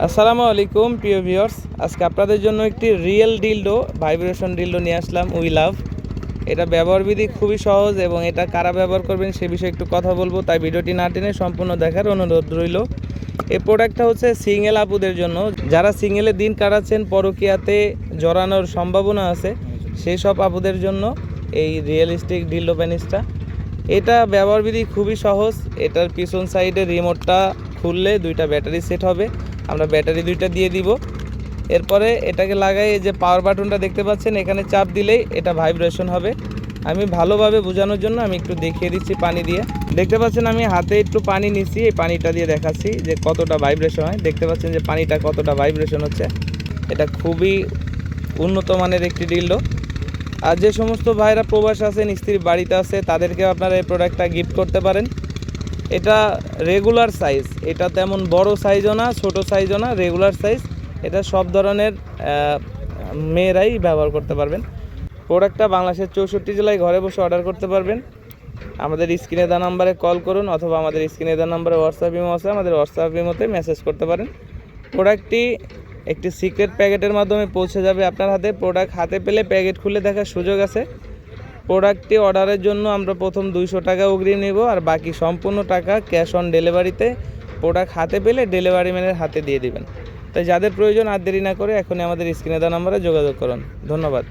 আসসালামু আলাইকুম প্রিয় ভিউয়ার্স, আজকে আপনাদের জন্য একটি রিয়েল ডিলডো ভাইব্রেশন ডিলডো নিয়ে আসলাম। We love. এটা ব্যবহার বিধি খুবই সহজ এবং এটা কারা ব্যবহার করবেন সে বিষয়ে একটু কথা বলবো, তাই ভিডিওটি না টেনে সম্পূর্ণ দেখার অনুরোধ রইল। এই প্রোডাক্টটা হচ্ছে সিঙ্গেল আপুদের জন্য, যারা সিঙ্গেলে দিন কাটাচ্ছেন, পরকীয়াতে জড়ানোর সম্ভাবনা আছে, সেই সব আপুদের জন্য এই রিয়েলিস্টিক ডিলডো পেনিসটা। এটা ব্যবহার বিধি খুবই সহজ। এটার পিছন সাইডে রিমোটটা খুললে দুইটা ব্যাটারি সেট হবে, আমরা ব্যাটারি দুইটা দিয়ে দিব। এরপরে এটাকে লাগাই, এই যে পাওয়ার বাটনটা দেখতে পাচ্ছেন, এখানে চাপ দিলেই এটা ভাইব্রেশন হবে। আমি ভালোভাবে বোঝানোর জন্য আমি একটু দেখিয়ে দিচ্ছি পানি দিয়ে। দেখতে পাচ্ছেন আমি হাতে একটু পানি নিচ্ছি, এই পানিটা দিয়ে দেখাচ্ছি যে কতটা ভাইব্রেশন হয়। দেখতে পাচ্ছেন যে পানিটা কতটা ভাইব্রেশন হচ্ছে। এটা খুবই উন্নত মানের একটি ডিলডো। আর যে সমস্ত ভাইরা প্রবাস আছেন, স্ত্রীর বাড়িতে আছে, তাদেরকে আপনারা এই প্রোডাক্টটা গিফট করতে পারেন। এটা রেগুলার সাইজ, এটা তেমন বড় সাইজও না, ছোট সাইজও না, রেগুলার সাইজ। এটা সব ধরনের মেয়েরাই ব্যবহার করতে পারবেন। প্রোডাক্টটা বাংলাদেশের 64 জেলায় ঘরে বসে অর্ডার করতে পারবেন। আমাদের স্ক্রিনে দেওয়া নাম্বারে কল করুন, অথবা আমাদের স্ক্রিনে দেওয়া নাম্বারে হোয়াটসঅ্যাপ ইমো আছে, আমাদের হোয়াটসঅ্যাপ ইমোতে মেসেজ করতে পারেন। প্রোডাক্টটি একটি সিক্রেট প্যাকেটের মাধ্যমে পৌঁছে যাবে আপনার হাতে। প্রোডাক্ট হাতে পেলে প্যাকেট খুলে দেখার সুযোগ আছে। প্রোডাক্টটি অর্ডারের জন্য আমরা প্রথম 200 টাকা অগ্রিম নেব, আর বাকি সম্পূর্ণ টাকা ক্যাশ অন ডেলিভারিতে প্রোডাক্ট হাতে পেলে ডেলিভারি ম্যানের হাতে দিয়ে দেবেন। তাই যাদের প্রয়োজন আর দেরি না করে এখনই আমাদের স্ক্রিনে দেওয়া নাম্বারে যোগাযোগ করুন। ধন্যবাদ।